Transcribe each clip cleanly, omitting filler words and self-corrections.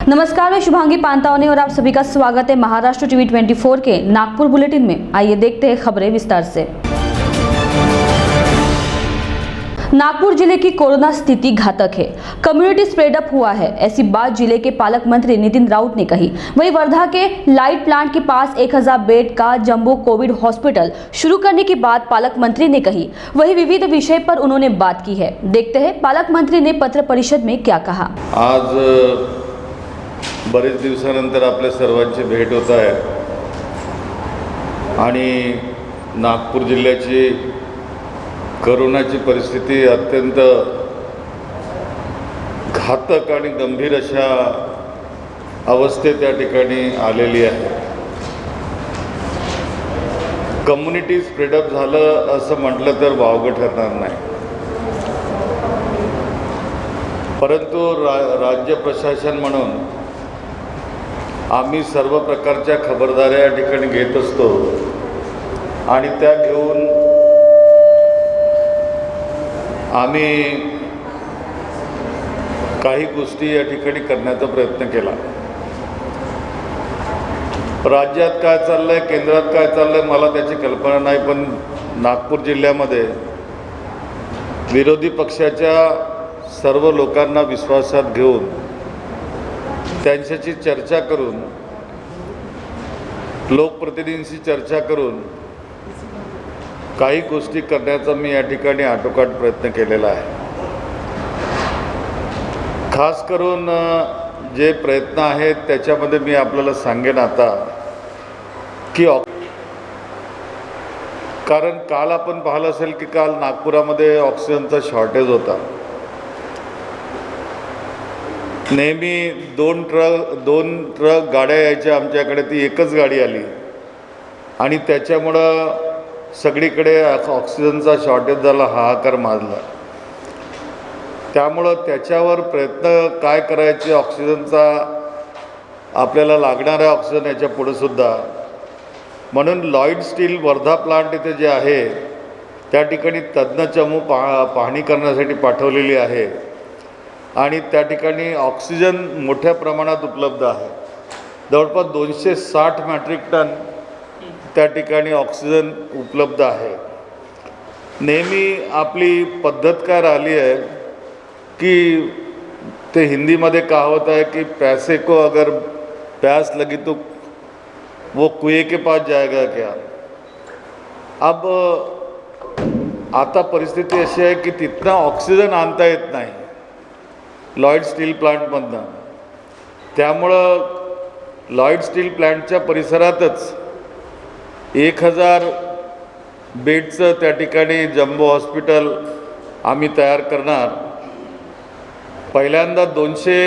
नमस्कार, मैं शुभांगी पांतावने और आप सभी का स्वागत है महाराष्ट्र टीवी 24 के नागपुर बुलेटिन में। आइए देखते हैं खबरें विस्तार से। नागपुर जिले की कोरोना स्थिति घातक है, कम्युनिटी स्प्रेड अप हुआ है, ऐसी बात जिले के पालक मंत्री नितिन राउत ने कही। वहीं वर्धा के लाइट प्लांट के पास 1000 बेड का जंबो कोविड हॉस्पिटल शुरू करने की बात पालक मंत्री ने कही। वहीं विविध विषय पर उन्होंने बात की है। देखते हैं पालक मंत्री ने पत्र परिषद में क्या कहा। आज बरेच दिवसानंतर आपल्या सर्वांची भेट होत आहे आणि नागपूर जिल्ह्याची कोरोनाची परिस्थिती अत्यंत घातक आणि गंभीर अशा अवस्थेत या ठिकाणी आलेली आहे। कम्युनिटी स्प्रेडअप झालं असं म्हटलं तर वावगं ठरणार नाही, परंतु राज्य प्रशासन म्हणून आम्ही सर्व प्रकारच्या खबरदाऱ्या या ठिकाणी घेत असतो आणि त्या घेऊन आम्ही काही गोष्टी या ठिकाणी करण्याचा प्रयत्न केला। राज्यात काय चाललंय, केंद्रात काय चाललंय मला त्याची कल्पना नाही, पण नागपूर जिल्ह्यामध्ये विरोधी पक्षाच्या सर्व लोकांना विश्वासात घेऊन त्यांच्याशी चर्चा करून, लोकप्रतिनिधींशी चर्चा करून काही गोष्टी करण्याचा मी या ठिकाणी आटोकाट प्रयत्न केलेला आहे। खास करून जे प्रयत्न आहेत त्याच्यामध्ये मी आपल्याला सांगेन आता की कारण काल आपण पाहिलं असेल की काल नागपुरामध्ये ऑक्सिजनचा शॉर्टेज होता। नेहमी दोन ट्रक गाड्या यायच्या आमच्याकडे, ती एकच गाडी आली आणि त्याच्यामुळं सगळीकडे ऑक्सिजनचा शॉर्टेज झाला, हाहाकार माजला। त्यामुळं त्याच्यावर प्रयत्न काय करायचे, ऑक्सिजनचा आपल्याला लागणारा ऑक्सिजन याच्या पुढे सुद्धा, म्हणून लॉइड स्टील वर्धा प्लांट इथे जे आहे त्या ठिकाणी तज्ञ चमू पाहणी करण्यासाठी पाठवलेली आहे आणि त्या ठिकाणी ऑक्सिजन मोठ्या प्रमाणात उपलब्ध आहे। जवळपास 260 मेट्रिक टन त्या ठिकाणी ऑक्सिजन उपलब्ध आहे। नेहमी आपली पद्धत काय राहिली आहे की ते हिंदीमध्ये कहावत आहे की पैसे को अगर प्यास लगी तो वो कुएं के पास जाएगा क्या। अब आता परिस्थिती अशी आहे की तिथनं ऑक्सिजन आणता येत नाही लॉइड स्टील प्लांटमधनं। त्यामुळं लॉइड स्टील प्लांटच्या परिसरातच 1000 बेडचं त्या ठिकाणी जम्बो हॉस्पिटल आम्ही तयार करणार। पहिल्यांदा 200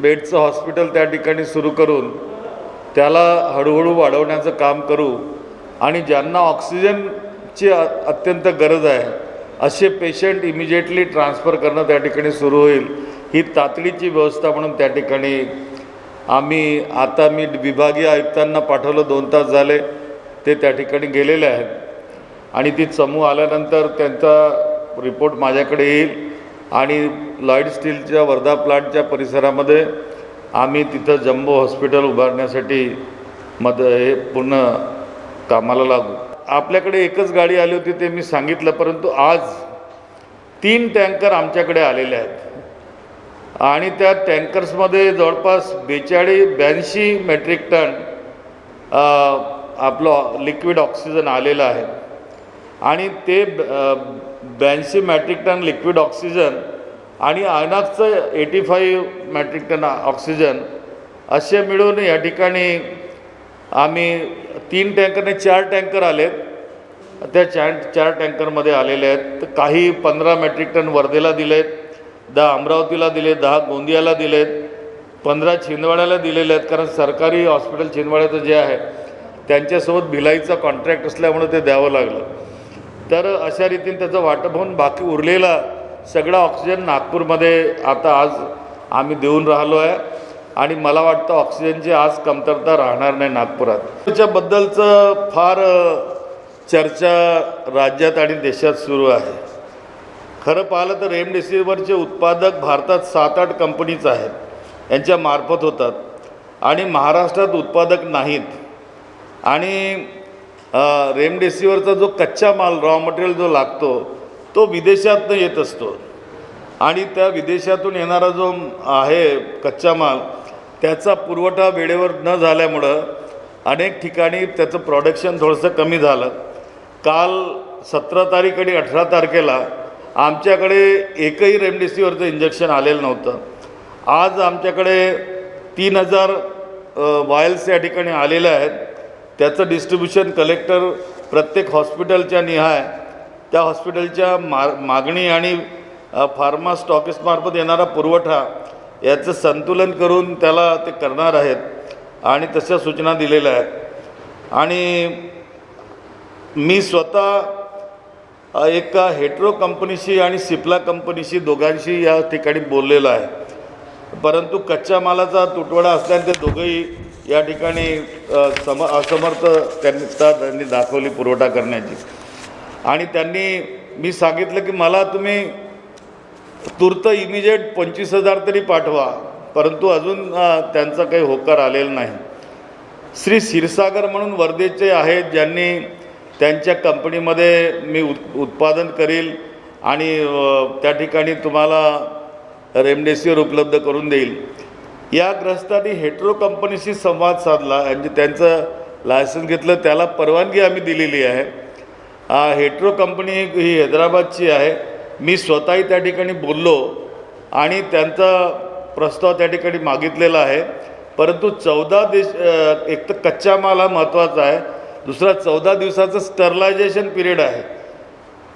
बेडचं हॉस्पिटल त्या ठिकाणी सुरू करून त्याला हळूहळू वाढवण्याचं काम करू आणि ज्यांना ऑक्सिजनची अत्यंत गरज आहे असे पेशंट इमिजिएटली ट्रान्सफर करणं त्या ठिकाणी सुरू होईल। ही तातडीची व्यवस्था म्हणून त्या ठिकाणी आता मी विभागीय आयुक्तांना पाठवलं, 2 तास झाले ते त्या ठिकाणी गेलेले आहेत आणि ती समूह आल्यानंतर त्यांचा रिपोर्ट माझ्याकडे येईल आणि लॉइड स्टीलच्या वर्धा प्लांटच्या परिसरामध्ये आम्ही तिथं जम्बो हॉस्पिटल उभारण्यासाठी हे पूर्ण कामाला लागू। आपल्याकडे एकच गाडी आली होती ते मी सांगितलं, परंतु आज 3 टँकर आमच्याकडे आलेले आहेत आणि त्या टँकर्समध्ये जवळपास 82 मेट्रिक टन आपलं लिक्विड ऑक्सिजन आलेलं आहे आणि ते 82 मेट्रिक टन लिक्विड ऑक्सिजन आणि आयनॉक्सचं 85 मेट्रिक टन ऑक्सिजन असे मिळून या ठिकाणी आम्ही 3 टँकरने 4 टँकर आलेत। त्या 4 टँकरमध्ये आलेले आहेत। तर काही 15 मेट्रिक टन वर्धेला दिलेत, 10 अमरावतीला दिले, 10 गोंदियाला दिलेत, 15 छिंदवाड्याला दिलेले आहेत, कारण सरकारी हॉस्पिटल छिंदवाड्याचं जे आहे त्यांच्यासोबत भिलाईचा कॉन्ट्रॅक्ट असल्यामुळे ते द्यावं लागलं। तर अशा रीतीने त्याचं वाटप होऊन बाकी उरलेला सगळा ऑक्सिजन नागपूरमध्ये आता आज आम्ही देऊन राहिलो आहे आणि मला वाटतं ऑक्सिजनची आज कमतरता राहणार नाही नागपुरात। त्याच्याबद्दलचं फार चर्चा राज्यात आणि देशात सुरू आहे। खरं पाहिलं तर रेमडेसिवीरचे उत्पादक भारतात 7-8 कंपनीज आहेत यांच्या मार्फत होतात आणि महाराष्ट्रात उत्पादक नाहीत आणि रेमडेसिवीरचा जो कच्चा माल रॉ मटेरियल जो लागतो तो विदेशातनं येत असतो आणि त्या विदेशातून येणारा जो आहे कच्चा माल त्याचा पुरवठा वेळेवर न झाल्यामुळं अनेक ठिकाणी त्याचं प्रोडक्शन थोडंसं कमी झालं. काल 17 तारीख आणि 18 तारखेला आमच्याकडे एकही रेमडेसिवीरचं इंजेक्शन आलेलं नव्हतं. आज आमच्याकडे 3000 वायल्स या ठिकाणी आलेले आहेत. त्याचं डिस्ट्रीब्युशन कलेक्टर प्रत्येक हॉस्पिटलच्या निहाय त्या हॉस्पिटलच्या मागणी आणि फार्मा स्टॉकिस्टमार्फत येणारा पुरवठा याचं संतुलन करून त्याला ते करणार आहेत आणि तशा सूचना दिलेल्या आहेत. आणि मी स्वतः एका हेट्रो कंपनीशी आणि सिप्ला कंपनीशी दोघांशी या ठिकाणी बोललेलो आहे, परंतु कच्च्या मालाचा तुटवडा असल्याने ते दोघंही या ठिकाणी असमर्थ त्यांनी दाखवली पुरवठा करण्याची. आणि त्यांनी मी सांगितलं की मला तुम्ही तूर्त इमिजिएट 25,000 तरी पाठवा, परंतु अजून त्यांचा काही होकार आलेला नाही. श्री क्षीरसागर म्हणून वर्धेचे आहेत ज्यांनी त्यांच्या कंपनीमध्ये मी उत्पादन करील आणि त्या ठिकाणी तुम्हाला रेमडेसिवीर उपलब्ध करून देईल. या ग्रस्तांनी हेट्रो कंपनीशी संवाद साधला आणि त्यांचं लायसन्स घेतलं, त्याला परवानगी आम्ही दिलेली आहे. हेट्रो कंपनी ही हैदराबादची आहे. मी स्वतःही त्या ठिकाणी बोललो आणि त्यांचा प्रस्ताव त्या ठिकाणी मागितलेला आहे, परंतु 14 एक तर कच्चा माल हा महत्त्वाचा आहे, दुसरा 14 दिवसाचं स्टरलायझेशन पिरियड आहे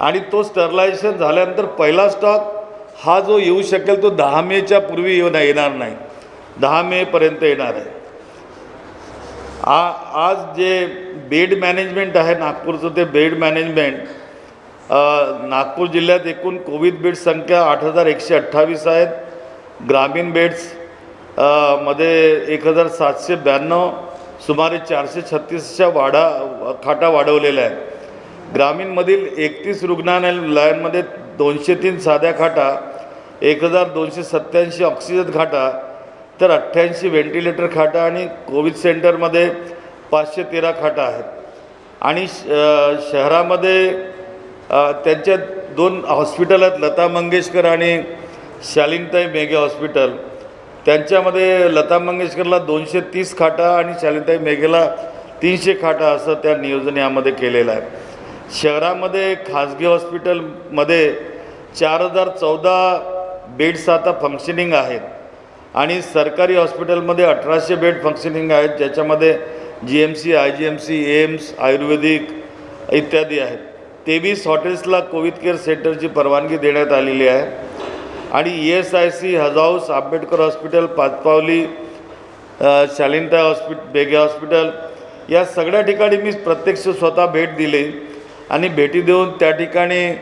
आणि तो स्टरलायझेशन झाल्यानंतर पहिला स्टॉक हा जो येऊ शकेल तो 10 मेच्या पूर्वी येणार नाही, 10 मेपर्यंत येणार आहे. आज जे बेड मॅनेजमेंट आहे नागपूरचं, ते बेड मॅनेजमेंट नागपूर जिल्ह्यात एकूण कोविड बेड संख्या 8,128 आहेत. ग्रामीण बेड्स मध्ये 1,792, सुमारे 436च्या खाटा वाढवलेल्या आहेत. ग्रामीणमधील 31 रुग्णालयांमध्ये 203 साध्या खाटा, 1,287 ऑक्सिजन खाटा, तर 88 व्हेंटिलेटर खाटा आणि कोविड सेंटरमध्ये 513 खाटा आहेत. आणि शहरामध्ये त्यांच्या 2 हॉस्पिटल आहेत, लता मंगेशकर आणि शालिनताई मेघे हॉस्पिटल. त्यांच्यामध्ये लता मंगेशकरला 230 खाटा आणि शालिनताई मेघेला 300 खाटा असं त्या नियोजन यामध्ये केलेलं आहे. शहरामध्ये खाजगी हॉस्पिटलमध्ये 4,014 बेड्स आता फंक्शनिंग आहेत आणि सरकारी हॉस्पिटलमध्ये 1,800 बेड फंक्शनिंग आहेत, ज्याच्यामध्ये GMC, IGMC, एम्स, आयुर्वेदिक इत्यादी आहेत. 23 हॉटेल्सला कोविड केअर सेंटरची परवानगी देण्यात आलेली आहे. आणि ESIC, हज हाऊस, आंबेडकर हॉस्पिटल, पाचपावली, शालिनताई मेघे हॉस्पिटल या सगळ्या ठिकाणी मी प्रत्यक्ष स्वतः भेट दिली आणि भेटी देऊन त्या ठिकाणी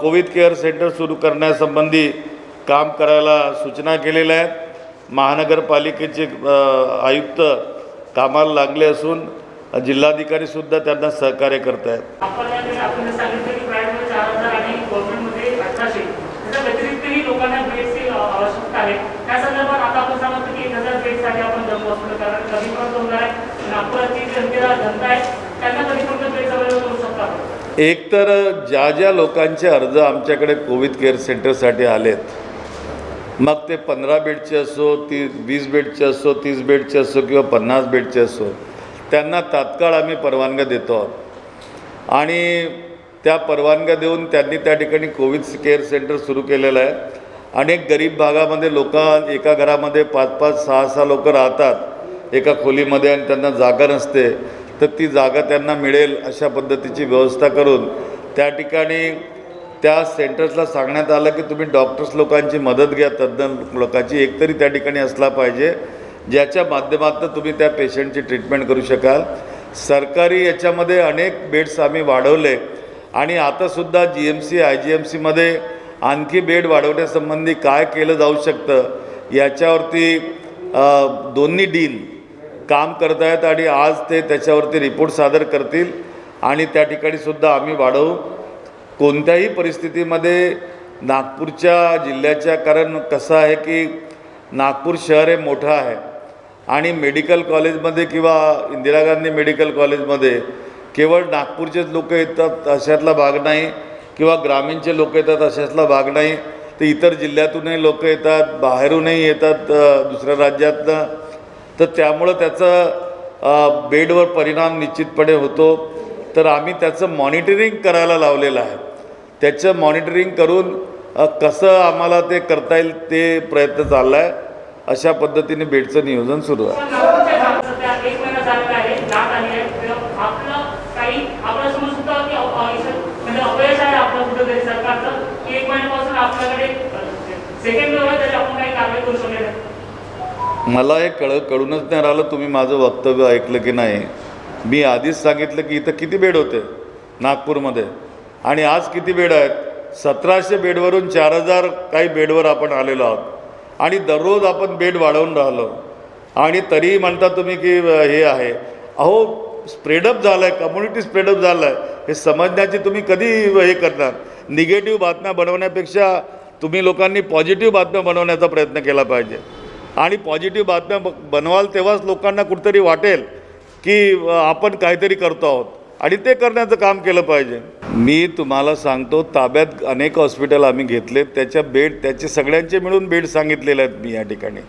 कोविड केअर सेंटर सुरू करण्यासंबंधी काम करायला सूचना केलेल्या आहेत. महानगरपालिकेचे आयुक्त कामाला लागले असून जिल्हाधिकारीसुद्धा त्यांना सहकार्य करत आहेत. आपण सांगितलं की प्रायव्हेटमध्ये 4,000 आणि गव्हर्नमेंटमध्ये 1,800, त्याच्या व्यतिरिक्तही लोकांना बेडची आवश्यकता आहे. त्या संदर्भात आता आपण सांगतो की 1,000 बेडसाठी आपण जम्मू हॉस्पिटल, कारण कधीपर्यंत होणार आहे, नागपुराची जनता आहे त्यांना कधीपर्यंत बेड्स अवेलेबल करू शकतात. एक तर ज्या लोकांचे अर्ज आमच्याकडे कोविड केअर सेंटरसाठी आलेत, मग ते 15 बेडचे असो, 20 बेडचे असो, 30 बेडचे असो किंवा 50 बेडचे असो, त्यांना तात्काळ आम्ही परवानग्या देतो आहोत. आणि त्या परवानग्या देऊन त्यांनी त्या ठिकाणी कोविड केअर सेंटर सुरू केलेलं आहे. अनेक गरीब भागामध्ये लोक एका घरामध्ये 5-5, 6-6 लोक राहतात एका खोलीमध्ये आणि त्यांना जागा नसते, तर ती जागा त्यांना मिळेल अशा पद्धतीची व्यवस्था करून त्या ठिकाणी त्या सेंटर्सला सांगण्यात आलं की तुम्ही डॉक्टर्स लोकांची मदत घ्या, तज्ज्ञ लोकांची एकतरी त्या ठिकाणी असला पाहिजे, ज्याच्या माध्यमातून तुम्ही त्या पेशंटची ट्रीटमेंट करू शकाल. सरकारी याच्यामध्ये अनेक बेड्स आम्ही वाढवले आणि आतासुद्धा GMC, IGMCमध्ये आणखी बेड वाढवण्यासंबंधी काय केलं जाऊ शकतं याच्यावरती दोन्ही डीन काम करत आहेत आणि आज ते त्याच्यावरती रिपोर्ट सादर करतील आणि त्या ठिकाणीसुद्धा आम्ही वाढवू. कोणत्याही परिस्थितीमध्ये नागपूरच्या जिल्ह्याच्या, कारण कसं आहे की नागपूर शहर हे मोठं आहे आणि मेडिकल कॉलेजमध्ये किंवा इंदिरा गांधी मेडिकल कॉलेजमध्ये केवळ नागपूरचेच लोक येतात अशातला भाग नाही किंवा ग्रामीणचे लोक येतात अशातला भाग नाही, तर इतर जिल्ह्यातूनही लोक येतात, बाहेरूनही येतात दुसऱ्या राज्यातनं, तर त्यामुळं त्याचं बेडवर परिणाम निश्चितपणे होतो. तर आम्ही त्याचं मॉनिटरिंग करायला लावलेलं आहे. त्याचं मॉनिटरिंग करून कसं आम्हाला ते करता येईल ते प्रयत्न चालला आहे. अशा पद्धतीने बेडचं नियोजन सुरू आहे. सध्या 1 महिना झालेला आहे, लाट आली आहे. आपलं काही आपला समज होता की म्हणजे अपयश आहे आपलं कुठेतरी सरकारचं, की 1 महिन्यापासून आपल्याकडे सेकंड वेव्ह तरी आपण काही कारवाई करू शकले नाही. मला हे कळूनच नाही राहिलं तुम्ही माझं वक्तव्य ऐकलं की नाही. मी आधीच सांगितलं की इथं किती बेड होते नागपूरमध्ये आणि आज किती बेड आहेत. 1700 बेडवरून 4000 काही बेडवर आपण आलेलो आहोत आणि दररोज आपण बेड वाढवून राहिलो आणि तरीही म्हणता तुम्ही की हे आहे. अहो स्प्रेडअप झालं आहे, कम्युनिटी स्प्रेडअप झालं आहे. हे समजण्याची तुम्ही कधी हे करणार. निगेटिव्ह बातम्या बनवण्यापेक्षा तुम्ही लोकांनी पॉझिटिव्ह बातम्या बनवण्याचा प्रयत्न केला पाहिजे आणि पॉझिटिव्ह बातम्या बनवाल तेव्हाच लोकांना कुठेतरी वाटेल की आपण काहीतरी करतो आहोत आणि ते करण्याचं काम केलं पाहिजे. मी तुम्हाला सांगतो, ताब्यात अनेक हॉस्पिटल आम्ही घेतलेत, त्याचे सगळ्यांचे मिळून बेड सांगितलेले आहेत मी या ठिकाणी.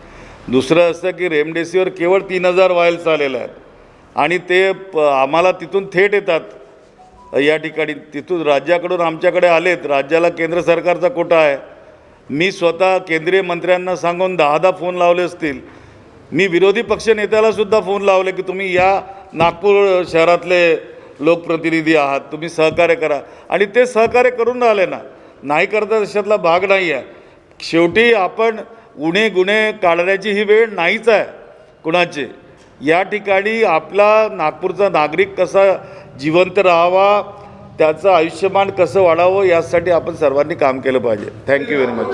दुसरं असं की रेमडेसिवीर केवळ 3000 वायल्स आलेले आहेत आणि ते आम्हाला तिथून थेट येतात या ठिकाणी. तिथून राज्याकडून आमच्याकडे आलेत. राज्याला केंद्र सरकारचा कोटा आहे. मी स्वतः केंद्रीय मंत्र्यांना सांगून 10 फोन लावले असतील. मी विरोधी पक्षनेत्यालासुद्धा फोन लावले की तुम्ही या नागपूर शहरातले लोकप्रतिनिधी आहात, तुम्ही सहकार्य करा आणि ते सहकार्य करून राहिले ना. नाही करता अशातला भाग नाही आहे. शेवटी आपण गुन्हे काढण्याची ही वेळ नाहीच आहे कुणाची. या ठिकाणी आपला नागपूरचा नागरिक कसा जिवंत राहावा, त्याचं आयुष्यमान कसं वाढावं यासाठी आपण सर्वांनी काम केलं पाहिजे. Thank you very much.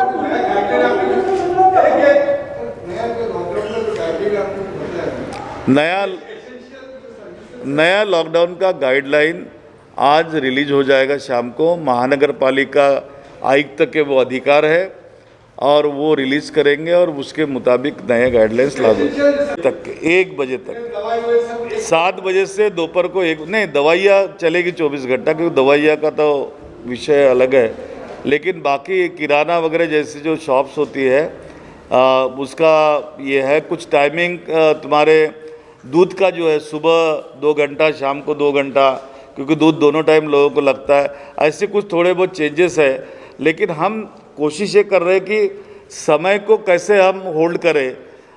नया लॉकडाउन का गाइडलाइन आज रिलीज हो जाएगा शाम को. महानगर पालिका आयुक्त के वो अधिकार है और वो रिलीज़ करेंगे और उसके मुताबिक नए गाइडलाइंस लागू तक 1 बजे तक 7 बजे से दोपहर को 1 नहीं. दवाइयाँ चलेगी 24 घंटा क्योंकि दवाइयाँ का तो विषय अलग है, लेकिन बाकी किराना वगैरह जैसी जो शॉप्स होती है उसका ये है कुछ टाइमिंग. तुम्हारे दूध का जो है सुबह 2 घंटा, शाम को 2 घंटा, क्योंकि दूध दोनों टाइम लोगों को लगता है. ऐसे कुछ थोड़े बहुत चेंजेस है, लेकिन हम कोशिश ये कर रहे हैं कि समय को कैसे हम होल्ड करें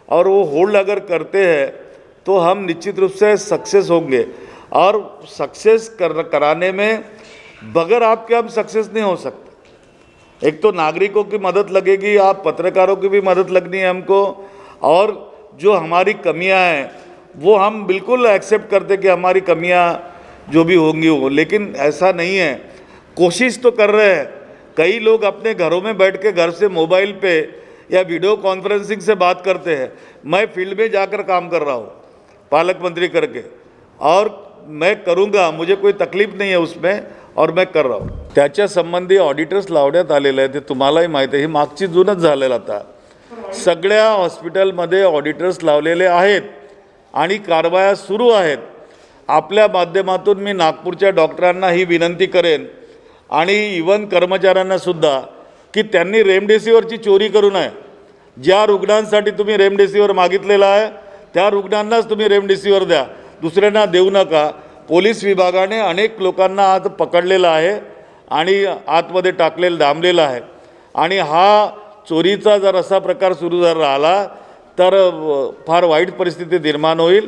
और वो होल्ड अगर करते हैं तो हम निश्चित रूप से सक्सेस होंगे. और सक्सेस कराने में बगैर आपके हम सक्सेस नहीं हो सकते. एक तो नागरिकों की मदद लगेगी, आप पत्रकारों की भी मदद लगनी है हमको, और जो हमारी कमियां हैं वो हम बिल्कुल एक्सेप्ट करते कि हमारी कमियां जो भी होंगी हो, लेकिन ऐसा नहीं है. कोशिश तो कर रहे हैं. कई लोग अपने घरों में बैठ के घर से मोबाइल पे या वीडियो कॉन्फ्रेंसिंग से बात करते हैं. मैं फील्ड में जाकर काम कर रहा हूँ पालक मंत्री करके, और मैं करूँगा, मुझे कोई तकलीफ नहीं है उसमें, और मैं कर रहा हूँ. त्याच्या संबंधी ऑडिटर्स लावण्यात आलेले आहे. ते तुम्हालाही माहीत आहे, ही मागची जूनच झालेला आता. सगळ्या हॉस्पिटलमध्ये ऑडिटर्स लावलेले आहेत आणि कारवाया सुरू आहेत. आपल्या माध्यमातून मी नागपूरच्या डॉक्टरांना ही विनंती करेन आणि इवन कर्मचाऱ्यांनासुद्धा की त्यांनी रेमडेसिवीरची चोरी करू नये. ज्या रुग्णांसाठी तुम्ही रेमडेसिवीर मागितलेला आहे त्या रुग्णांनाच तुम्ही रेमडेसिवीर द्या, दुसऱ्यांना देऊ नका. पोलीस विभागाने अनेक लोकांना आज पकडलेलं आहे आणि आतमध्ये डांबलेलं आहे. आणि हा चोरीचा जर असा प्रकार सुरू जर राहिला तर फार वाईट परिस्थिती निर्माण होईल.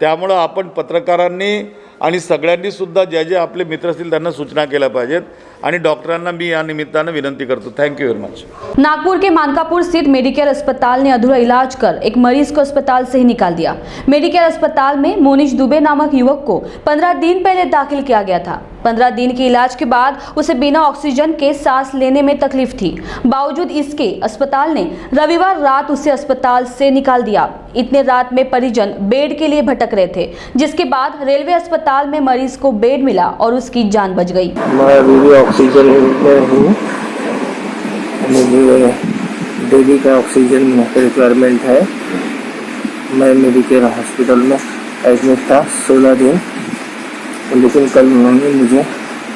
त्यामुळं आपण पत्रकारांनी आणि सगळ्यांनीसुद्धा जे आपले मित्र असतील त्यांना सूचना केल्या पाहिजेत आणि डॉक्टरांना मी या निमित्तानं विनंती करतो. Thank you very much. नागपुर के मानकापुर स्थित मेडिकेयर अस्पताल ने अधूरा इलाज कर एक मरीज को अस्पताल से ही निकाल दिया. मेडिकेयर अस्पताल में मोनिश दुबे नामक युवक को 15 दिन पहले दाखिल किया गया था. 15 दिन के इलाज के बाद उसे बिना ऑक्सीजन के सांस लेने में तकलीफ थी. बावजूद इसके अस्पताल ने रविवार रात उसे अस्पताल से निकाल दिया. इतने रात में परिजन बेड के लिए भटक रहे थे, जिसके बाद रेलवे अस्पताल में मरीज को बेड मिला और उसकी जान बच गई. मैं अभी भी ऑक्सीजन में हूँ. मुझे डेली का ऑक्सीजन रिक्वायरमेंट है। मैं मेडिकेयर हॉस्पिटल में एडमिट था 16 दिन, लेकिन कल उन्होंने मुझे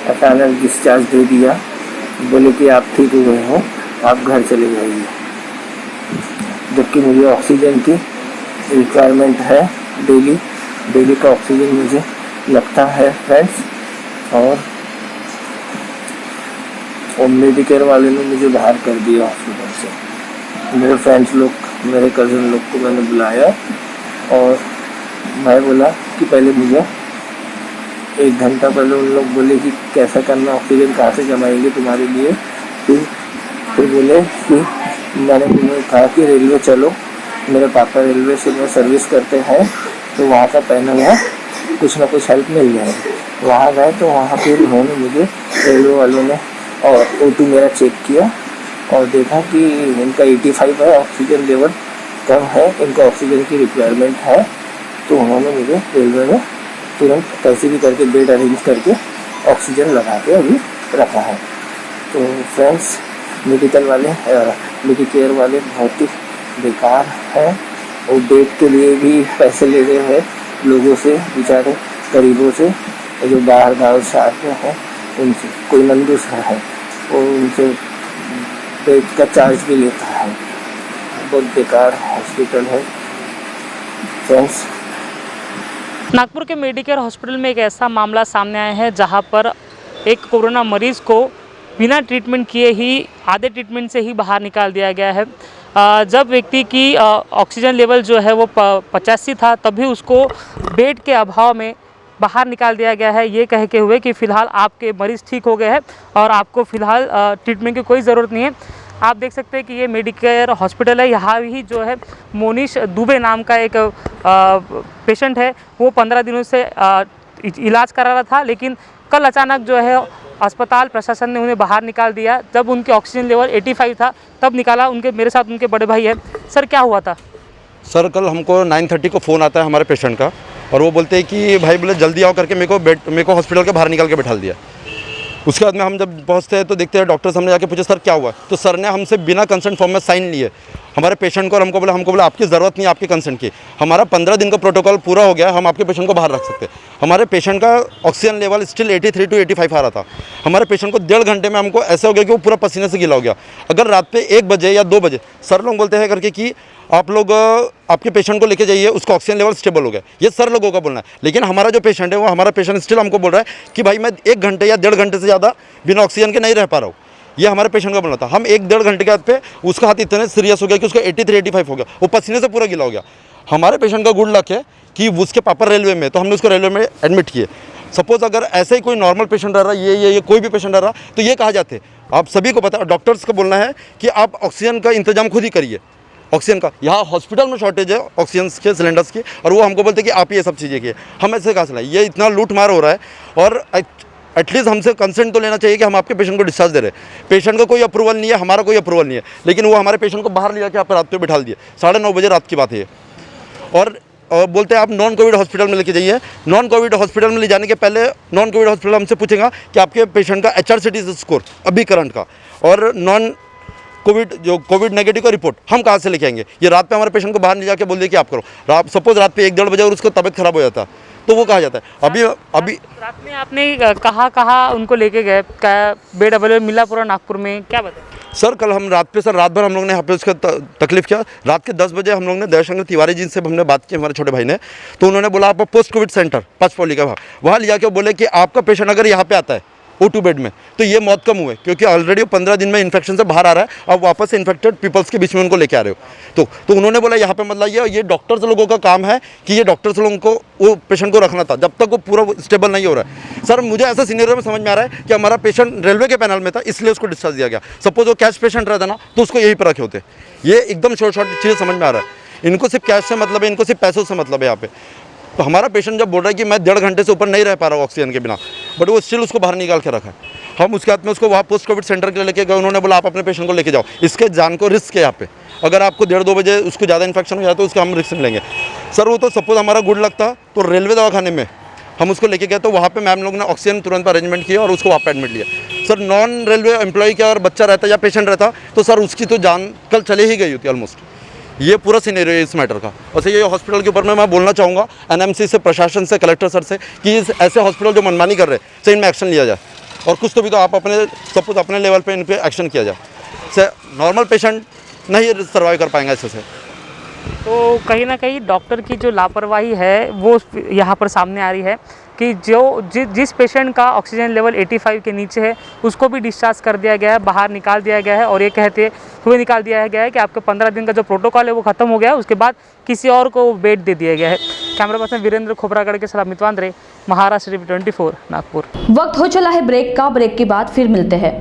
अचानक डिस्चार्ज दे दिया। बोले कि आप ठीक हो गए हो, आप घर चले जाइए, जबकि मुझे ऑक्सीजन की रिक्वायरमेंट है। डेली का ऑक्सीजन मुझे लगता है फ्रेंड्स। और मेडिकेयर वाले ने मुझे बाहर कर दिया हॉस्पिटल से। मेरे फ्रेंड्स लोग, मेरे कज़न लोग को मैंने बुलाया और मैं बोला कि पहले मुझे 1 घंटा पहले उन लोग बोले कि कैसा करना, ऑक्सीजन कहाँ से जमाएंगे तुम्हारे लिए। फिर बोले कि मैंने उन्हें कहा कि रेलवे चलो, मेरे पापा रेलवे से में सर्विस करते हैं, तो वहाँ का पैनल है, कुछ ना कुछ हेल्प मिल जाएगी। वहाँ गए तो वहाँ फिर उन्होंने मुझे, रेलवे वालों ने और O2 मेरा चेक किया और देखा कि इनका 85 है, ऑक्सीजन लेवल कम है, इनका ऑक्सीजन की रिक्वायरमेंट है। तो उन्होंने मुझे रेलवे में तुरंत कैसे भी करके बेड अरेंज करके ऑक्सीजन लगा के अभी रखा है। तो फ्रेंड्स, मेडिकेयर वाले बहुत ही बेकार हैं और बेड के लिए भी पैसे ले रहे हैं लोगों से, बेचारे गरीबों से, जो बाहर गाँव से आते हैं उनसे। कोई मंदू सा है और उनसे बेड का चार्ज भी लेता है। बहुत बेकार हॉस्पिटल है फ्रेंड्स। नागपुर के मेडिकेयर हॉस्पिटल में एक ऐसा मामला सामने आया है जहां पर एक कोरोना मरीज़ को बिना ट्रीटमेंट किए ही, आधे ट्रीटमेंट से ही बाहर निकाल दिया गया है। जब व्यक्ति की ऑक्सीजन लेवल जो है वो 85 था, तभी उसको बेड के अभाव में बाहर निकाल दिया गया है, ये कह के हुए कि फ़िलहाल आपके मरीज़ ठीक हो गए हैं और आपको फ़िलहाल ट्रीटमेंट की कोई ज़रूरत नहीं है। आप देख सकते हैं कि ये मेडिकेयर हॉस्पिटल है। यहाँ ही जो है मोनिश दुबे नाम का एक पेशेंट है, वो 15 दिनों से इलाज करा रहा था, लेकिन कल अचानक जो है अस्पताल प्रशासन ने उन्हें बाहर निकाल दिया। जब उनकी ऑक्सीजन लेवल 85 था तब निकाला। मेरे साथ उनके बड़े भाई है। सर, क्या हुआ था? सर, कल हमको 9:30 को फ़ोन आता है हमारे पेशेंट का, और वो बोलते हैं कि भाई बोले जल्दी आओ करके मेरे को हॉस्पिटल के बाहर निकाल के बैठा दिया। उसके बाद में हम जब पहुंचते हैं तो देखते हैं, डॉक्टर सामने जाके पूछे सर क्या हुआ, तो सर ने हमसे बिना कंसेंट फॉर्म में साइन लिए हमारे पेशेंट को, और हमको बोला आपकी ज़रूरत नहीं आपके कंसेंट की, हमारा 15 दिन का प्रोटोकॉल पूरा हो गया, हम आपके पेशेंट को बाहर रख सकते हैं। हमारे पेशेंट का ऑक्सीजन लेवल स्टिल 83 to 85 आ रहा था। हमारे पेशेंट को 1.5 घंटे में हमको ऐसा हो गया कि वो पूरा पसीने से गीला हो गया। अगर रात पे 1 बजे या 2 बजे सर लोग बोलते हैं करके कि आप लोग आपके पेशेंट को लेके जाइए, उसका ऑक्सीजन लेवल स्टेबल हो गया, ये सर लोगों का बोलना है। लेकिन हमारा जो पेशेंट है, वो हमारा पेशेंट स्टिल हमको बोल रहा है कि भाई मैं 1 घंटे या 1.5 घंटे से ज़्यादा बिना ऑक्सीजन के नहीं रह पा रहा हूँ। ये हमारे पेशेंट का बोलना था। हम 1-1.5 घंटे के बाद पे उसका हाथ इतने सीरियस हो गया कि उसका 83-85 हो गया, वो पसीने से पूरा गीला हो गया। हमारे पेशेंट का गुड लक है कि उसके पापा रेलवे में, तो हमने उसको रेलवे में एडमिट किए। सपोज अगर ऐसे ही कोई नॉर्मल पेशेंट रह रहा, ये कोई भी पेशेंट रह रहा, तो ये कहा जाते। आप सभी को पता है, डॉक्टर्स का बोलना है कि आप ऑक्सीजन का इंतजाम खुद ही करिए। ऑक्सीजन का यहाँ हॉस्पिटल में शॉर्टेज है ऑक्सीजन के सिलेंडर्स की, और वो हमको बोलते हैं कि आप ये सब चीज़ें किए। हम ऐसे कहाँ से लाए? ये इतना लूट मार हो रहा है, और एटलीस्ट हमसे कंसेंट तो लेना चाहिए कि हम आपके पेशेंट को डिस्चार्ज दे रहे हैं। पेशेंट का कोई अप्रूवल नहीं है, हमारा कोई अप्रूवल नहीं है, लेकिन वो हमारे पेशेंट को बाहर ले जाकर आप रात पे बिठा दिए। 9:30 बजे रात की बात है ये। और बोलते हैं आप नॉन कोविड हॉस्पिटल में लेके जाइए। नॉन कोविड हॉस्पिटल में ले जाने के पहले नॉन कोविड हॉस्पिटल हमसे पूछेगा कि आपके पेशेंट का HRCT स्कोर अभी करंट का, और नॉन कोविड जो कोविड नेगेटिव का रिपोर्ट हम कहाँ से लेके आएंगे? ये रात पे हमारे पेशेंट को बाहर ले जाके बोल दिए कि आप करो। सपोज रात पे 1-1.5 बजे और उसको तबियत खराब हो जाता, तो वो कहा जाता है। अभी रात में आपने कहाँ उनको लेके गए? क्या बेड अवेलेबल मिला पूरा नागपुर में? क्या बताएं? सर, कल हम रात भर हम लोग ने यहाँ पे उसका तकलीफ किया। रात के 10 बजे हम लोग ने दयाशंकर तिवारी जी से हमने बात की, हमारे छोटे भाई ने, तो उन्होंने बोला आप पोस्ट कोविड सेंटर पचपौली का वहाँ ले जाके बोले कि आपका पेशेंट अगर यहाँ पे आता है O2 बेड में, तो ये मौत कम हुए, क्योंकि ऑलरेडी 15 दिन में इन्फेक्शन से बाहर आ रहा है, अब वापस से इन्फेक्टेड पीपल्स के बीच में उनको लेके आ रहे हो। तो उन्होंने बोला यहाँ पे मतलब ये डॉक्टर्स लोगों का काम है कि ये डॉक्टर्स लोगों को वो पेशेंट को रखना था जब तक वो पूरा स्टेबल नहीं हो रहा है। सर, मुझे ऐसा सीनियर में समझ में आ रहा है कि हमारा पेशेंट रेलवे के पैनल में था, इसलिए उसको डिस्चार्ज दिया गया। सपोज वो कैश पेशेंट रहता ना, तो उसको यहीं पर रखे होते। ये एकदम शॉर्ट चीज़ें समझ में आ रहा है। इनको सिर्फ कैश से मतलब है, इनको सिर्फ पैसों से मतलब है यहाँ पे। तो हमारा पेशेंट जब बोल रहा है कि मैं 1.5 घंटे से ऊपर नहीं रह पा रहा हूँ ऑक्सीजन के बिना, बट वो स्टिल उसको बाहर निकाल के रखा है। हम उसके हाथ में उसको वहाँ पोस्ट कोविड सेंटर के लेके गए। उन्होंने बोला आप अपने पेशेंट को लेके जाओ, इसके जान को रिस्क है यहाँ पे। अगर आपको 1:30-2 बजे उसको ज़्यादा इन्फेक्शन हो जाए तो उसका हम रिस्क लेंगे। सर, वो तो सपोज हमारा गुड लक था, तो रेलवे दवाखाने में हम उसको लेके गए, तो वहाँ पे मैम लोग ने ऑक्सीजन तुरंत अरेंजमेंट किया और उसको वहाँ पे एडमिट लिया। सर नॉन रेलवे एम्प्लॉय का अगर बच्चा रहता या पेशेंट रहता तो सर उसकी तो जान कल चले ही गई होती ऑलमोस्ट। ये पूरा सिनेरियो है इस मैटर का। वैसे ये हॉस्पिटल के ऊपर में मैं बोलना चाहूँगा एनएमसी से, प्रशासन से, कलेक्टर सर से कि ऐसे हॉस्पिटल जो मनमानी कर रहे हैं सर इनमें एक्शन लिया जाए, और कुछ तो भी तो आप अपने सब कुछ अपने लेवल पे इन पे एक्शन किया जाए। से नॉर्मल पेशेंट नहीं सर्वाइव कर पाएंगे ऐसे से। तो कहीं ना कहीं डॉक्टर की जो लापरवाही है वो यहाँ पर सामने आ रही है कि जिस पेशेंट का ऑक्सीजन लेवल 85 के नीचे है उसको भी डिस्चार्ज कर दिया गया है, बाहर निकाल दिया गया है, और ये कहते हुए निकाल दिया गया है कि आपके 15 दिन का जो प्रोटोकॉल है वो ख़त्म हो गया है, उसके बाद किसी और को बेड दे दिया गया है। कैमरा पर्सन वीरेंद्र खोबरागढ़ के साथ मितवांद्रे, महाराष्ट्र टीवी 24 नागपुर। वक्त हो चला है ब्रेक का। ब्रेक के बाद फिर मिलते हैं।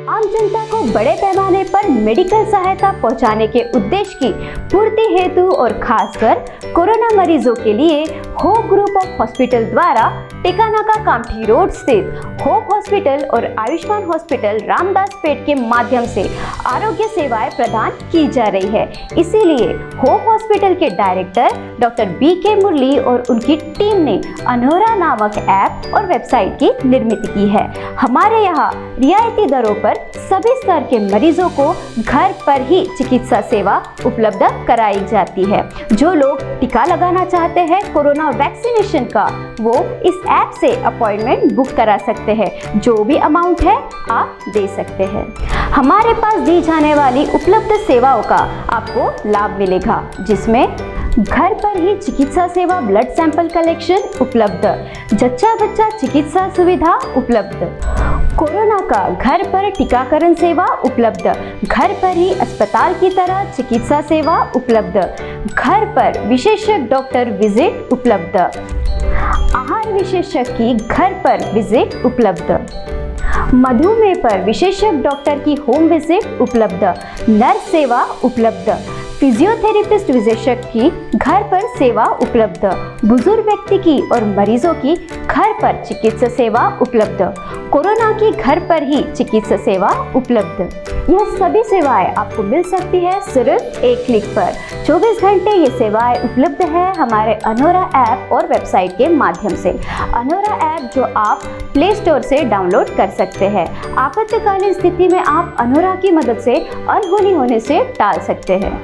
आम जनता को बड़े पैमाने पर मेडिकल सहायता पहुंचाने के उद्देश्य की पूर्ति हेतु और खासकर कोरोना मरीजों के लिए होप ग्रुप ऑफ हॉस्पिटल द्वारा टेकानाका कामठी रोड स्थित होप हॉस्पिटल और आयुष्मान हॉस्पिटल रामदासपेट के माध्यम से आरोग्य सेवाएं प्रदान की जा रही है। इसीलिए होप हॉस्पिटल के डायरेक्टर डॉक्टर BK मुरली और उनकी टीम ने अनोरा नामक ऐप और वेबसाइट की निर्मित की है। हमारे यहाँ रियायती दरों पर सभी स्तर के मरीजों को घर पर ही चिकित्सा सेवा उपलब्ध कराई जाती है। जो लोग टीका लगाना चाहते हैं कोरोना वैक्सीनेशन का, वो इस ऐप से अपॉइंटमेंट बुक करा सकते हैं। जो भी अमाउंट है आप दे सकते हैं। हमारे पास दी जाने वाली उपलब्ध सेवाओं का आपको लाभ मिलेगा, जिसमें घर पर ही चिकित्सा सेवा, ब्लड सैंपल कलेक्शन उपलब्ध, जच्चा बच्चा चिकित्सा सुविधा उपलब्ध, कोरोना का घर पर टीकाकरण सेवा उपलब्ध, घर पर ही अस्पताल की तरह चिकित्सा सेवा उपलब्ध, घर पर विशेषज्ञ डॉक्टर विजिट उपलब्ध, आहार विशेषज्ञ की घर पर विजिट उपलब्ध, मधुमेह पर विशेषज्ञ डॉक्टर की होम विजिट उपलब्ध, नर्स सेवा उपलब्ध, फिजियोथेरेपिस्ट विशेषज्ञ की घर पर सेवा उपलब्ध, बुजुर्ग व्यक्ति की और मरीजों की घर पर चिकित्सा सेवा उपलब्ध, कोरोना की घर पर ही चिकित्सा सेवा उपलब्ध। यह सभी सेवाएं आपको मिल सकती है सिर्फ एक क्लिक पर। 24 घंटे ये सेवाएं उपलब्ध है हमारे अनोरा ऐप और वेबसाइट के माध्यम से। अनोरा ऐप जो आप प्ले स्टोर से डाउनलोड कर सकते हैं। आपातकालीन स्थिति में आप अनोरा की मदद से अनहोनी होने से टाल सकते हैं।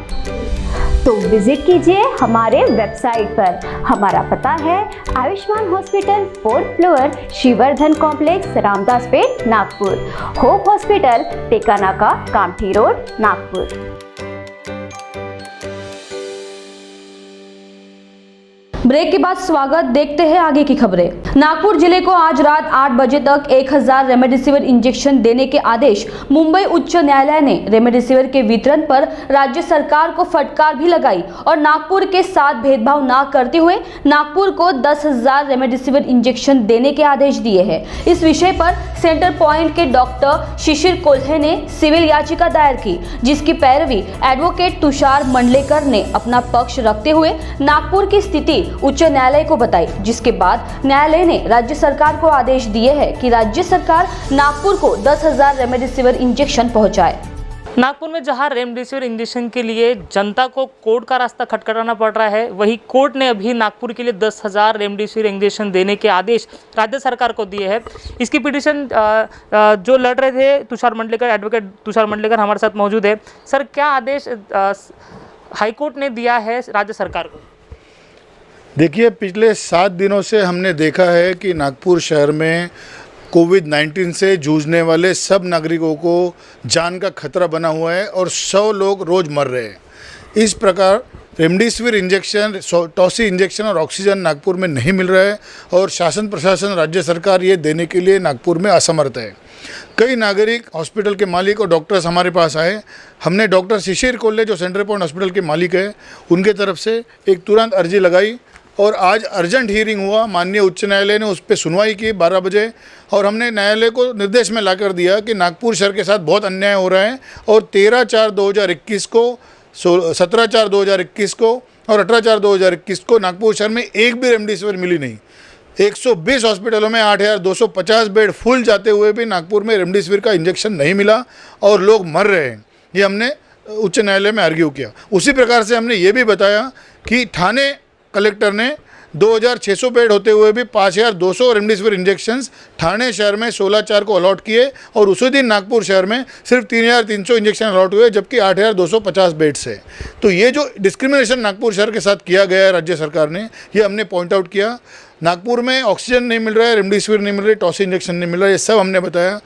तो विजिट कीजिए हमारे वेबसाइट पर। हमारा पता है Ayushman hospital 4th floor, Shrivardhan complex, Ramdaspeth, Nagpur. Hope hospital, Tekanaka Kamptee road, Nagpur. Break के बाद स्वागत। देखते हैं आगे की खबरें। नागपुर जिले को आज रात 8 बजे तक 1000 रेमडेसिविर इंजेक्शन देने के आदेश। मुंबई उच्च न्यायालय ने रेमडेसिविर के वितरण पर राज्य सरकार को फटकार भी लगाई और नागपुर के साथ भेदभाव न करते हुए नागपुर को 10,000 रेमडेसिविर इंजेक्शन देने के आदेश दिए हैं। इस विषय पर सेंटर पॉइंट के डॉक्टर शिशिर कोल्हे ने सिविल याचिका दायर की, जिसकी पैरवी एडवोकेट तुषार मंडलेकर ने अपना पक्ष रखते हुए नागपुर की स्थिति उच्च न्यायालय को बताई, जिसके बाद न्यायालय ने राज्य सरकार को आदेश दिए हैं कि राज्य सरकार नागपुर को 10,000 रेमडेसिविर इंजेक्शन पहुंचाए। नागपुर में जहां रेमडेसिविर इंजेक्शन के लिए जनता को कोर्ट का रास्ता खटखटाना पड़ रहा है, वहीं कोर्ट ने अभी नागपुर के लिए 10,000 रेमडेसिविर इंजेक्शन देने के आदेश राज्य सरकार को दिए हैं। इसकी पिटीशन जो लड़ रहे थे तुषार मंडलेकर, एडवोकेट तुषार मंडलेकर हमारे साथ मौजूद है। सर, क्या आदेश हाईकोर्ट ने दिया है राज्य सरकार को? देखिए, पिछले 7 दिनों से हमने देखा है कि नागपुर शहर में कोविड-19 से जूझने वाले सब नागरिकों को जान का खतरा बना हुआ है और 100 लोग रोज़ मर रहे हैं। इस प्रकार रेमडेसिविर इंजेक्शन, टॉसी इंजेक्शन और ऑक्सीजन नागपुर में नहीं मिल रहा है और शासन प्रशासन, राज्य सरकार ये देने के लिए नागपुर में असमर्थ है। कई नागरिक, हॉस्पिटल के मालिक और डॉक्टर्स हमारे पास आए। हमने डॉक्टर शिशिर कोल्हे, जो सेंट्रल पॉइंट हॉस्पिटल के मालिक है, उनके तरफ से एक तुरंत अर्जी लगाई और आज अर्जेंट हियरिंग हुआ। माननीय उच्च न्यायालय ने उस पर सुनवाई की 12 बजे और हमने न्यायालय को निर्देश में लाकर दिया कि नागपुर शहर के साथ बहुत अन्याय हो रहा है और 13/4/2021 को, 17/4/2021 को और 18/4/2021 को नागपुर शहर में एक भी रेमडेसिविर मिली नहीं। 120 हॉस्पिटलों में 8,250 बेड फुल जाते हुए भी नागपुर में रेमडेसिविर का इंजेक्शन नहीं मिला और लोग मर रहे हैं। ये हमने उच्च न्यायालय में आर्ग्यू किया। उसी प्रकार से हमने ये भी बताया कि ठाणे कलेक्टर ने 2600 बेड होते हुए भी 5200 रेमडेसिविर इंजेक्शंस ठाणे शहर में 16/4 को अलॉट किए और उसी दिन नागपुर शहर में सिर्फ 3300 इंजेक्शन अलॉट हुए, जबकि 8250 बेड्स है। तो ये जो डिस्क्रिमिनेशन नागपुर शहर के साथ किया गया है राज्य सरकार ने, ये हमने पॉइंट आउट किया। नागपुर में ऑक्सीजन नहीं मिल रहा है, रेमडेसिविर नहीं मिल रही, टॉसी इंजेक्शन नहीं मिल रहा है, ये सब हमने बताया।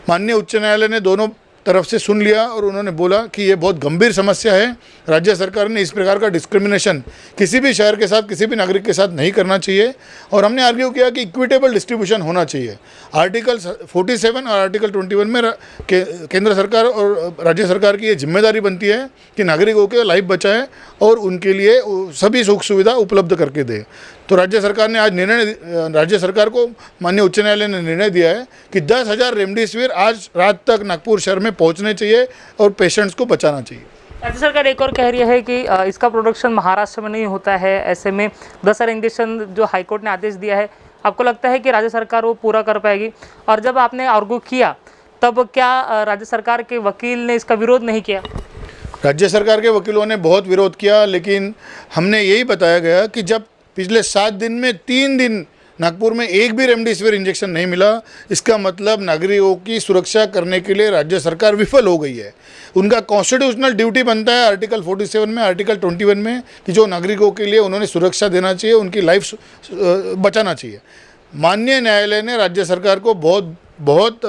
माननीय उच्च न्यायालय ने दोनों तरफ से सुन लिया और उन्होंने बोला कि ये बहुत गंभीर समस्या है। राज्य सरकार ने इस प्रकार का डिस्क्रिमिनेशन किसी भी शहर के साथ, किसी भी नागरिक के साथ नहीं करना चाहिए। और हमने आर्ग्यू किया कि इक्विटेबल डिस्ट्रीब्यूशन होना चाहिए। आर्टिकल 47 और आर्टिकल 21 में केंद्र सरकार और राज्य सरकार की ये जिम्मेदारी बनती है कि नागरिकों के लाइफ बचाएं और उनके लिए सभी सुख सुविधा उपलब्ध करके दें। तो राज्य सरकार ने आज राज्य सरकार को माननीय उच्च न्यायालय ने निर्णय दिया है कि 10,000 रेमडेसिविर आज रात तक नागपुर शहर में पहुंचने चाहिए और पेशेंट्स को बचाना चाहिए। राज्य सरकार एक और कह रही है कि इसका प्रोडक्शन महाराष्ट्र में नहीं होता है, ऐसे में 10,000 इंजेक्शन जो हाईकोर्ट ने आदेश दिया है, आपको लगता है कि राज्य सरकार वो पूरा कर पाएगी? और जब आपने आर्ग्यू किया तब क्या राज्य सरकार के वकील ने इसका विरोध नहीं किया? राज्य सरकार के वकीलों ने बहुत विरोध किया, लेकिन हमने यही बताया गया कि जब पिछले 7 दिन में 3 दिन नागपुर में एक भी रेमडेसिविर इंजेक्शन नहीं मिला, इसका मतलब नागरिकों की सुरक्षा करने के लिए राज्य सरकार विफल हो गई है। उनका कॉन्स्टिट्यूशनल ड्यूटी बनता है आर्टिकल 47 में, आर्टिकल 21 में, कि जो नागरिकों के लिए उन्होंने सुरक्षा देना चाहिए, उनकी लाइफ बचाना चाहिए। माननीय न्यायालय ने राज्य सरकार को बहुत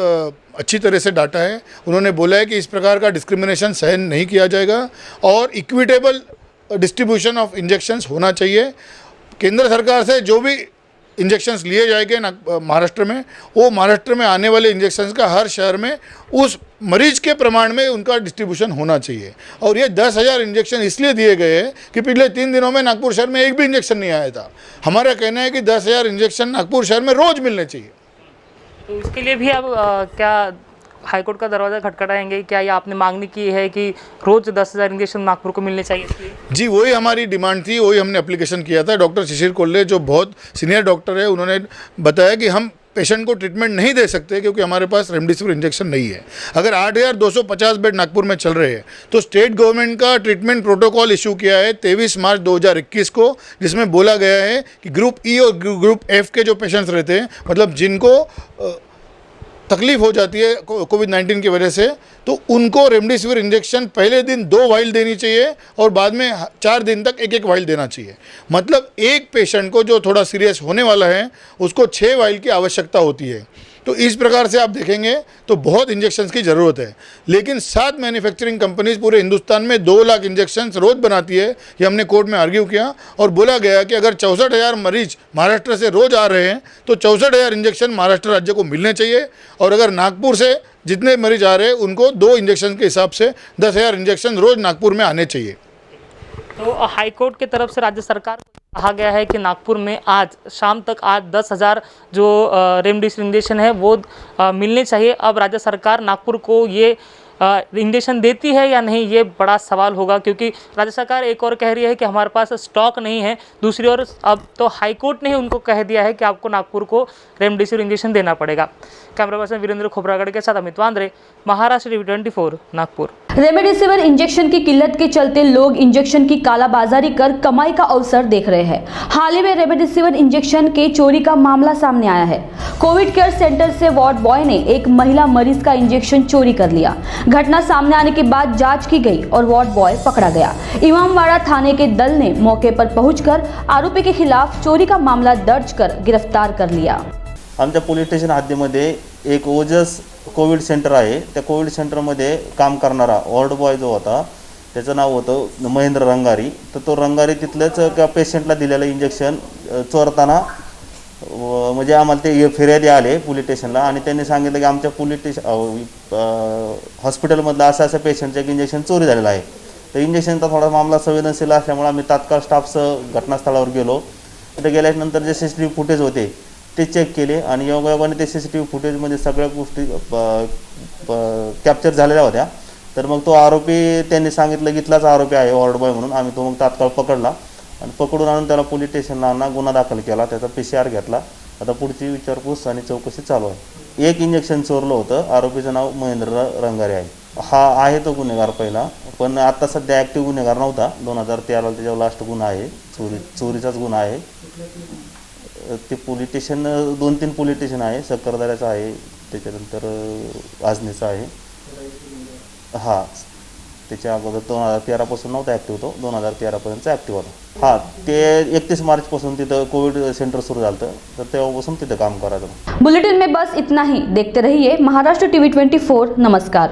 अच्छी तरह से डांटा है। उन्होंने बोला है कि इस प्रकार का डिस्क्रिमिनेशन सहन नहीं किया जाएगा और इक्विटेबल डिस्ट्रीब्यूशन ऑफ इंजेक्शंस होना चाहिए। केंद्र सरकार से जो भी इंजेक्शंस लिए जाएंगे महाराष्ट्र में, वो महाराष्ट्र में आने वाले इंजेक्शंस का हर शहर में उस मरीज के प्रमाण में उनका डिस्ट्रीब्यूशन होना चाहिए। और ये 10,000 इंजेक्शन इसलिए दिए गए हैं कि पिछले 3 दिनों में नागपुर शहर में एक भी इंजेक्शन नहीं आया था। हमारा कहना है कि 10,000 इंजेक्शन नागपुर शहर में रोज़ मिलने चाहिए। तो इसके लिए भी अब क्या हाईकोर्ट का दरवाज़ा खटखटाएंगे? क्या ये आपने मांगनी की है कि रोज़ 10,000 इंजेक्शन नागपुर को मिलने चाहिए? जी, वही हमारी डिमांड थी, वही हमने एप्लीकेशन किया था। डॉक्टर शिशिर कोल्हे जो बहुत सीनियर डॉक्टर है, उन्होंने बताया कि हम पेशेंट को ट्रीटमेंट नहीं दे सकते क्योंकि हमारे पास रेमडेसिविर इंजेक्शन नहीं है। अगर 8,250 बेड नागपुर में चल रहे हैं तो स्टेट गवर्नमेंट का ट्रीटमेंट प्रोटोकॉल इशू किया है 23 मार्च 2021 को, जिसमें बोला गया है कि ग्रुप ई और ग्रुप एफ के जो पेशेंट्स रहते हैं, मतलब जिनको तकलीफ हो जाती है कोविड-19 की वजह से, तो उनको रेमडेसिविर इंजेक्शन पहले दिन 2 वाइल देनी चाहिए और बाद में 4 दिन तक 1-1 वाइल देना चाहिए। मतलब एक पेशेंट को जो थोड़ा सीरियस होने वाला है उसको 6 वाइल की आवश्यकता होती है। तो इस प्रकार से आप देखेंगे तो बहुत इंजेक्शंस की ज़रूरत है। लेकिन 7 मैन्युफैक्चरिंग कंपनीज पूरे हिंदुस्तान में 2 लाख इंजेक्शंस रोज़ बनाती है। ये हमने कोर्ट में आर्ग्यू किया और बोला गया कि अगर 64,000 मरीज महाराष्ट्र से रोज़ आ रहे हैं तो 64,000 इंजेक्शन महाराष्ट्र राज्य को मिलने चाहिए। और अगर नागपुर से जितने मरीज आ रहे हैं उनको 2 इंजेक्शन के हिसाब से 10,000 इंजेक्शन रोज़ नागपुर में आने चाहिए। तो हाईकोर्ट की तरफ से राज्य सरकार को कहा गया है कि नागपुर में आज शाम तक 10,000 जो रेमडेसिविर इंजेक्शन है वो मिलने चाहिए। अब राज्य सरकार नागपुर को ये इंजेक्शन देती है या नहीं, ये बड़ा सवाल होगा, क्योंकि राज्य सरकार एक और कह रही है कि हमारे पास स्टॉक नहीं है, दूसरी ओर अब तो हाईकोर्ट ने ही उनको कह दिया है कि आपको नागपुर को रेमडेसिविर इंजेक्शन देना पड़ेगा। कैमरा पर्सन वीरेंद्र खोबरागढ़ के साथ Amit Vandre, Maharashtra TV 24 Nagpur. Remdesivir injection की किल्लत के चलते लोग इंजेक्शन की कालाबाजारी कर कमाई का अवसर देख रहे हैं। हाल ही में रेमडेसिविर इंजेक्शन के चोरी का मामला सामने आया है। कोविड केयर सेंटर से वार्ड बॉय ने एक महिला मरीज का इंजेक्शन चोरी कर लिया। घटना सामने आने के बाद जांच की गई और वार्ड बॉय पकड़ा गया। इमामवाड़ा थाने के दल ने मौके पर पहुंचकर आरोपी के खिलाफ चोरी का मामला दर्ज कर गिरफ्तार कर लिया। आमच्या पोलीस स्टेशन हद्दीमध्ये एक ओजस कोविड सेंटर आहे। त्या कोविड सेंटरमध्ये काम करणारा वॉर्ड बॉय जो होता त्याचं नाव होतं महेंद्र रंगारी। तर तो रंगारी तिथल्याच एका पेशंटला दिलेलं इंजेक्शन चोरताना म्हणजे आम्हाला ते फिर्यादी आले पोलीस स्टेशनला आणि त्यांनी सांगितलं की आमच्या हॉस्पिटलमधलं असं पेशंटचं एक इंजेक्शन चोरी झालेलं आहे। तर इंजेक्शनचा थोडा मामला संवेदनशील असल्यामुळे आम्ही तात्काळ स्टाफसह घटनास्थळावर गेलो। तिथे गेल्यानंतर जे CCTV फुटेज होते ते चेक केले आणि योगायोगाने ते CCTV फुटेजमध्ये सगळ्या गोष्टी कॅप्चर झालेल्या होत्या। तर मग तो आरोपी त्यांनी सांगितलं की इथलाच आरोपी आहे वॉर्ड बॉय म्हणून। आम्ही तो मग तात्काळ पकडला आणि पकडून आणून त्याला पोलीस स्टेशनला गुन्हा दाखल केला, त्याचा PCR घेतला। आता पुढची विचारपूस आणि चौकशी चालू आहे। एक इंजेक्शन चोरलं होतं, आरोपीचं नाव महेंद्र रंगारे आहे। हा आहे तो गुन्हेगार पहिला, पण आता सध्या ॲक्टिव्ह गुन्हेगार नव्हता. 2013ला त्याच्यावर लास्ट गुन्हा आहे, चोरीचाच गुन्हा आहे. ते पोलीस स्टेशन 2-3 पोलीस स्टेशन आहे, सक्करदऱ्याचं आहे, त्याच्यानंतर आजनीचं आहे. हां, त्याच्या अगोदर 2013पासून नव्हता ॲक्टिव्ह, तो 2013पर्यंत ॲक्टिव्ह होता. हां, ते 31 मार्चपासून तिथं कोविड सेंटर सुरू झालं होतं, तर तेव्हापासून तिथं काम करायचं. बुलेटिन में बस इतना ही. देखते रहिए महाराष्ट्र टीवी 24. नमस्कार.